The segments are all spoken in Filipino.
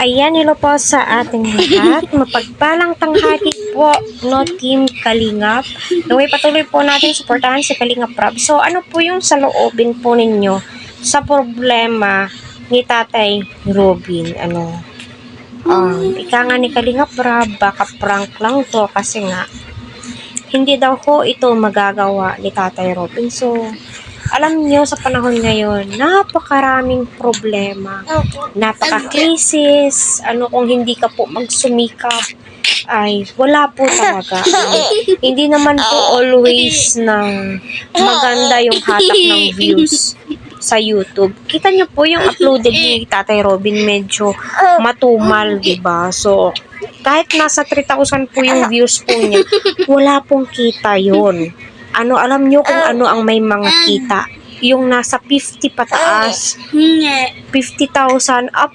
Ayan, hello po sa ating lahat. Mapagpalang tanghali po, no, Team Kalingap. Naway patuloy po natin suportahan si Kalingap Rob. So, ano po yung saloobin po ninyo sa problema ni Tatay Robin? Ika nga ni Kalingap Rob, baka prank lang to kasi nga, hindi daw ho ito magagawa ni Tatay Robin. So, alam niyo sa panahon ngayon, napakaraming problema, napaka-crisis, kung hindi ka po magsumikap, ay wala po talaga. Hindi naman po always na maganda yung hatak ng views sa YouTube. Kita niyo po yung uploaded ni Tatay Robin, medyo matumal, diba? So, kahit nasa 3,000 po yung views po niya, wala pong kita yun. Alam nyo kung ano ang may mga kita? Yung nasa 50 pataas, 50,000 up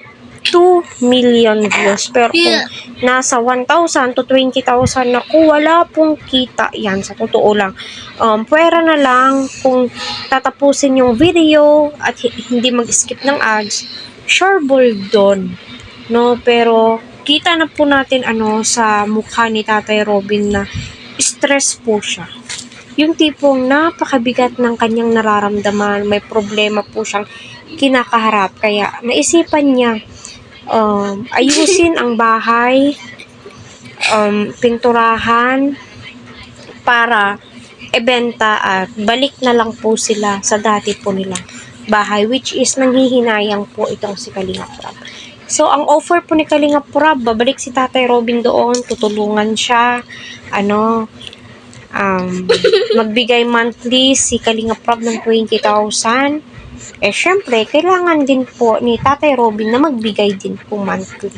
to million views. Pero kung nasa 1,000 to 20,000 na wala pong kita yan. Sa totoo lang. Pwera na lang kung tatapusin yung video at hindi mag-skip ng ads, sure ball doon. No? Pero kita na po natin sa mukha ni Tatay Robin na stress po siya. Yung tipong napakabigat ng kanyang nararamdaman, may problema po siyang kinakaharap. Kaya naisipan niya ayusin ang bahay, pinturahan para ibenta at balik na lang po sila sa dati po nilang bahay, which is nanghihinayang po itong si Kalingap Rob. So, ang offer po ni Kalingap Rob, babalik si Tatay Robin doon, tutulungan siya, magbigay monthly si Kalingap Rob ng 20,000. Syempre, kailangan din po ni Tatay Robin na magbigay din po monthly.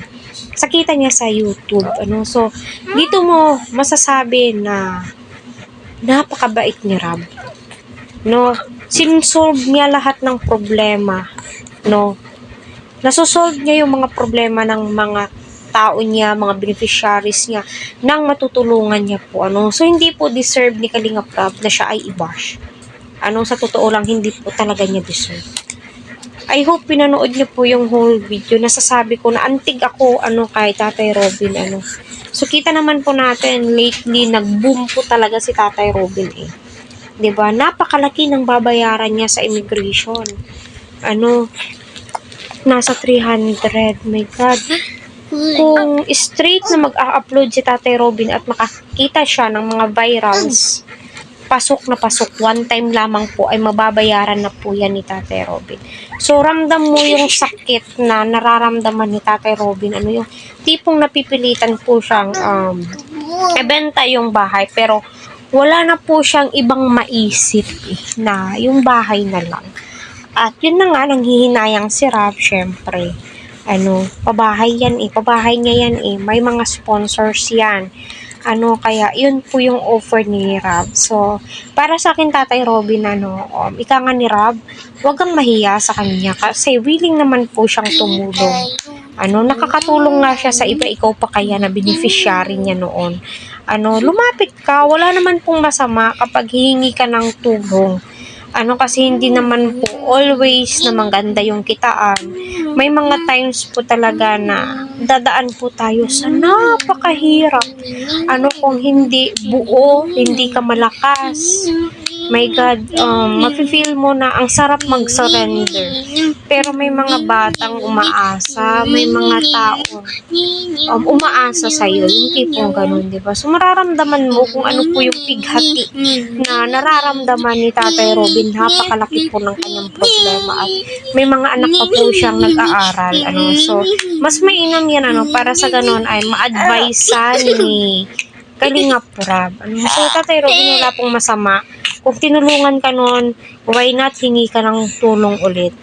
Sakita niya sa YouTube. So, dito mo masasabi na napakabait ni Rob. No? Sinsolve niya lahat ng problema. No? Nasosolve niya yung mga problema ng mga tao niya, mga beneficiaries niya, nang matutulungan niya po. So, hindi po deserve ni Kalingap Rob na siya ay i-bash. Sa totoo lang, hindi po talaga niya deserve. I hope pinanood niyo po yung whole video. Nasasabi ko na antig ako, kay Tatay Robin, So, kita naman po natin, lately, nag-boom po talaga si Tatay Robin, Diba? Napakalaki ng babayaran niya sa immigration. Nasa 300. My God. Kung straight na mag-upload si Tatay Robin at makakita siya ng mga virals, pasok na pasok, one time lamang po ay mababayaran na po yan ni Tatay Robin. So, ramdam mo yung sakit na nararamdaman ni Tatay Robin. Yung tipong napipilitan po siyang ibenta yung bahay, pero wala na po siyang ibang maisip na yung bahay na lang. At yun na nga, nanghihinayang si Rob, syempre. Pabahay yan pabahay niya yan may mga sponsors yan. Kaya yun po yung offer ni Rob. So, para sa akin, Tatay Robin, ika nga ni Rob, huwag kang mahiya sa kanya kasi willing naman po siyang tumulong. Nakakatulong nga siya sa iba, ikaw pa kaya na beneficiary niya noon. Lumapit ka, wala naman pong masama kapag hihingi ka ng tulong. Kasi hindi naman po always na maganda yung kitaan. May mga times po talaga na dadaan po tayo sa napakahirap. Kung hindi buo, hindi ka malakas. My God, mafe-feel mo na ang sarap mag-surrender. Pero may mga batang umaasa, may mga tao umaasa sa'yo, yung tipong ganun, diba? So, mararamdaman mo kung ano po yung pighati na nararamdaman ni Tatay Robin. Napakalaki po ng kanyang problema at may mga anak pa po siyang nag-aaral. So, mas mainam yan, para sa ganun ay ma-advise ni Kalingap Rob. So, Tatay Robin, wala pong masama. Kung tinulungan ka nun, why not hingi ka ng tulong ulit?